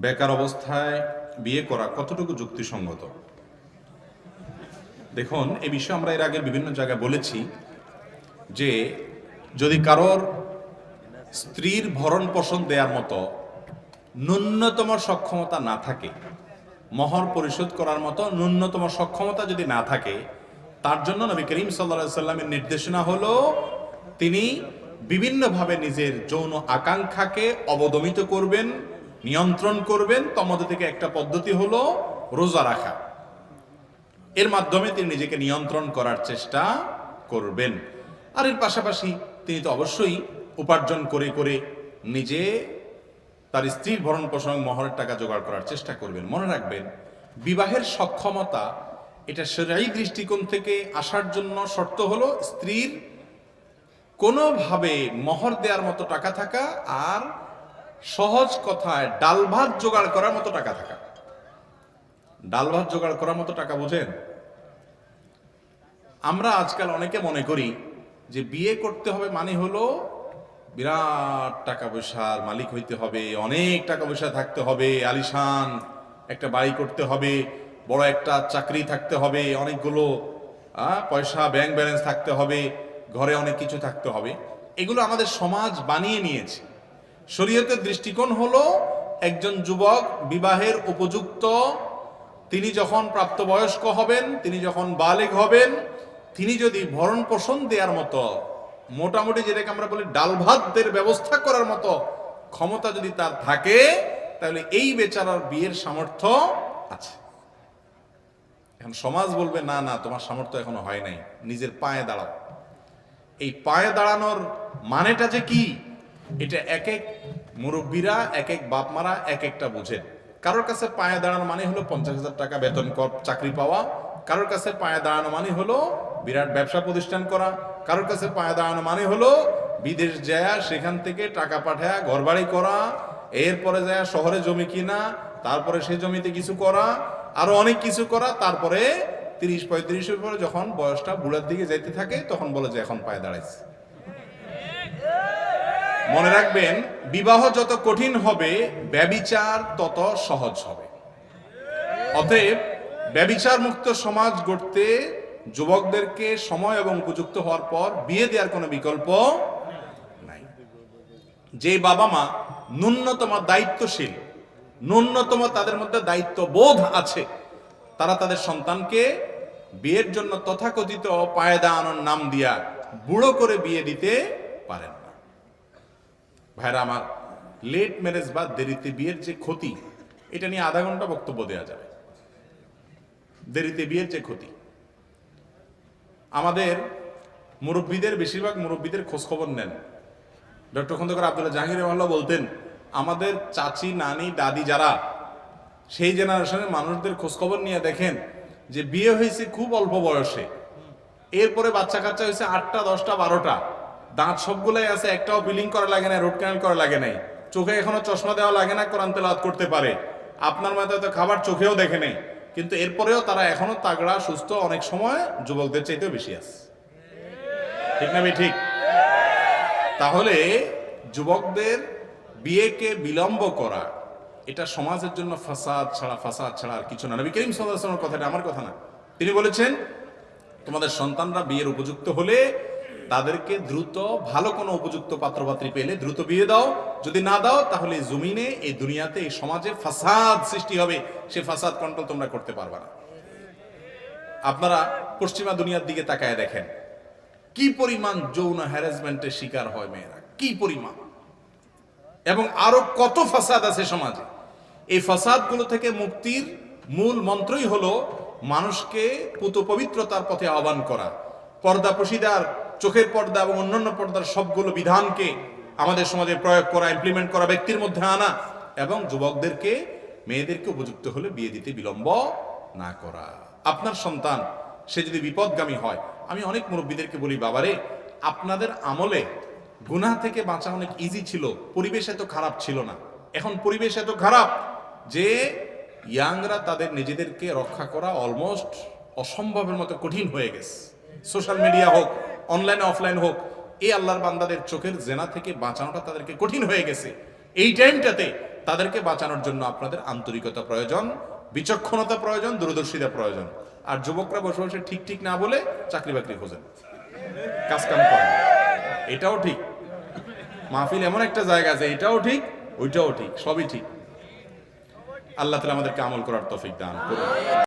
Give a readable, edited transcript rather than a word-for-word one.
বেকার অবস্থায় বিয়ে করা কতটুকু যুক্তিসঙ্গত? দেখুন, এই বিষয়ে আমরা এর আগে বিভিন্ন জায়গায় বলেছি যে যদি কারোর স্ত্রীর ভরণ পোষণ দেওয়ার মতো ন্যূনতম সক্ষমতা না থাকে, মহর পরিশোধ করার মতো ন্যূনতম সক্ষমতা যদি না থাকে, তার জন্য নবী করিম সাল্লাল্লাহু আলাইহি সাল্লামের নির্দেশনা হলো তিনি বিভিন্নভাবে নিজের যৌন আকাঙ্ক্ষাকে অবদমিত করবেন, নিয়ন্ত্রণ করবেন। তন্মধ্য থেকে একটা পদ্ধতি হলো রোজা রাখা। এর মাধ্যমে তিনি নিজেকে নিয়ন্ত্রণ করার চেষ্টা করবেন। আর এর পাশাপাশি তিনি তো অবশ্যই উপার্জন করে করে নিজে তার স্ত্রীর ভরণ পোষণ মহরের টাকা জোগাড় করার চেষ্টা করবেন। মনে রাখবেন, বিবাহের সক্ষমতা এটা শরঈ দৃষ্টিকোণ থেকে আসার জন্য শর্ত হলো স্ত্রীর কোনোভাবে মহর দেওয়ার মতো টাকা থাকা, আর সহজ কথায় ডাল ভাত জোগাড় করার মতো টাকা থাকা। ডাল ভাত জোগাড় করার মতো টাকা বোঝেন? আমরা আজকাল অনেকে মনে করি যে বিয়ে করতে হবে মানে হলো বিরাট টাকা পয়সার মালিক হইতে হবে, অনেক টাকা পয়সা থাকতে হবে, আলিশান একটা বাড়ি করতে হবে, বড় একটা চাকরি থাকতে হবে, অনেকগুলো পয়সা ব্যাংক ব্যালেন্স থাকতে হবে, ঘরে অনেক কিছু থাকতে হবে। এগুলো আমাদের সমাজ বানিয়ে নিয়েছে। শরীয়তের দৃষ্টিকোণ হলো একজন যুবক বিবাহের উপযুক্ত, তিনি যখন প্রাপ্তবয়স্ক হবেন, তিনি যখন বালেগ হবেন, তিনি যদি ভরণ পোষণ দেওয়ার মতো, মোটামুটি যেটাকে আমরা বলি ডাল ভাতদের ব্যবস্থা করার মতো ক্ষমতা যদি তার থাকে, তাহলে এই বেচারার বিয়ের সামর্থ্য আছে। এখন সমাজ বলবে না না, তোমার সামর্থ্য এখনো হয় নাই, নিজের পায়ে দাঁড়াও। এই পায়ে দাঁড়ানোর মানেটা যে কি, এটা এক এক মুরব্বীরা, এক এক বাপ মারা এক একটা বুঝেন। কারোর কাছে পায়ে দাঁড়ানো মানে হলো 50,000 টাকা বেতন চাকরি পাওয়া, কারোর কাছে পায়ে দাঁড়ানো মানে হলো বিরাট ব্যবসা প্রতিষ্ঠান করা, কারোর কাছে পায়ে দাঁড়ানো মানে হলো বিদেশ যায় সেখান থেকে টাকা পাঠায় ঘরবাড়ি করা, এরপরে যায় শহরে জমি কিনা, তারপরে সেই জমিতে কিছু করা, আরো অনেক কিছু করা, তারপরে 30-35 পরে যখন বয়সটা বুড়ার দিকে যাইতে থাকে তখন বলে যে এখন পায়ে দাঁড়াইছে। মনে রাখবেন, বিবাহ যত কঠিন হবে ব্যভিচার তত সহজ হবে। অতএব ব্যভিচার মুক্ত সমাজ গড়তে যুবকদেরকে সময় এবং উপযুক্ত হওয়ার পর বিয়ে দেওয়ার কোনো বিকল্প নাই। যে বাবা মা ন্যূনতম দায়িত্বশীল, ন্যূনতম তাদের মধ্যে দায়িত্ববোধ আছে, তারা তাদের সন্তানকে বিয়ের জন্য তথাকথিত পায়ে দাঁড়ানোর নাম দিয়া বুড়ো করে বিয়ে দিতে পারেন না। ভাইরা আমার, লেট ম্যারেজ বা দেরিতে বিয়ের যে ক্ষতি, এটা নিয়ে আধা ঘন্টা বক্তব্য দেওয়া যাবে। দেরিতে বিয়ের যে ক্ষতি, আমাদের মুরব্বীদের, বেশিরভাগ মুরব্বীদের খোঁজ খবর নেন। ডক্টর খন্দকার আব্দুল্লাহ জাহাঙ্গীর রহমাল্লাহ বলতেন, আমাদের চাচি, নানি, দাদি যারা সেই জেনারেশনের মানুষদের খোঁজ খবর নিয়ে দেখেন যে বিয়ে হয়েছে খুব অল্প বয়সে, এরপরে বাচ্চা কাচ্চা হয়েছে 8টা, 10টা, 12টা, দাঁত সবগুলাই আছে, একটাও বিলিং করা লাগে না, রোড ক্যানেল করা লাগে নাই, চোখে এখনো চশমা দেওয়া লাগে না, কোরআন তেলাওয়াত করতে পারে, আপনার মতো তো খাবার চোখেও দেখে নেই, কিন্তু এরপরেও তারা এখনো তাগড়া, সুস্থ, অনেক সময় যুবকদের চাইতেও বেশি আছে। ঠিক না? ঠিক। তাহলে যুবকদের বিয়েকে বিলম্ব করা, এটা সমাজের জন্য ফাসাদ ছাড়া আর কিছু না। নবী করিম সাল্লাল্লাহু আলাইহি ওয়াসাল্লামের কথাটা আমার কথা না। তিনি বলেছেন, তোমাদের সন্তানরা বিয়ের উপযুক্ত হলে তাদেরকে দ্রুত ভালো কোনো উপযুক্ত পাত্রপাত্রী পেলে দ্রুত বিয়ে দাও, যদি না দাও তাহলে জমিনে, এই দুনিয়াতে, এই সমাজে ফাসাদ সৃষ্টি হবে, সে ফাসাদ কন্ট্রোল তোমরা করতে পারবে না। আপনারা পশ্চিমা দুনিয়ার দিকে তাকায় দেখেন কি পরিমাণ যৌন হ্যারাসমেন্টের শিকার হয় মেয়েরা, কি পরিমাণ, এবং আরো কত ফাসাদ আছে সমাজে। এই ফাসাদগুলো থেকে মুক্তির মূল মন্ত্রই হলো মানুষকে পুত পবিত্রতার পথে আহ্বান করা, পর্দা পশিদার, চোখের পর্দা এবং অন্যান্য পর্দার সবগুলো বিধানকে আমাদের সমাজে প্রয়োগ করা, ইমপ্লিমেন্ট করা, ব্যক্তির মধ্যে আনা, এবং যুবকদেরকে, মেয়েদেরকে উপযুক্ত হলে বিয়ে দিতে বিলম্ব না করা। আপনার সন্তান সে যদি বিপদগামী হয়, আমি অনেক মুরব্বীদেরকে বলি, বাবারে, আপনাদের আমলে গুনাহ থেকে বাঁচা অনেক ইজি ছিল, পরিবেশ এত খারাপ ছিল না। এখন পরিবেশ এত খারাপ যে ইয়াংরা তাদের নিজেদেরকে রক্ষা করা অলমোস্ট অসম্ভবের মতো কঠিন হয়ে গেছে। সোশ্যাল মিডিয়া হোক, অনলাইন অফলাইন হোক, এই আল্লাহর বান্দাদের চোখের জেনা থেকে বাঁচানোটা তাদেরকে কঠিন হয়ে গেছে। এই টাইমটাতে তাদেরকে বাঁচানোর জন্য আপনাদের আন্তরিকতা প্রয়োজন, বিচক্ষণতা প্রয়োজন, দূরদর্শিতা প্রয়োজন। আর যুবকরা বসে বসে ঠিক ঠিক না বলে চাকরি বাকরি খোঁজেন, কাজ কাম করেন। এটাও ঠিক, মাহফিল এমন একটা জায়গা আছে, এটাও ঠিক ওইটাও ঠিক, সবই ঠিক। আল্লাহ তাআলা আমাদেরকে আমল করার তৌফিক দান করুন।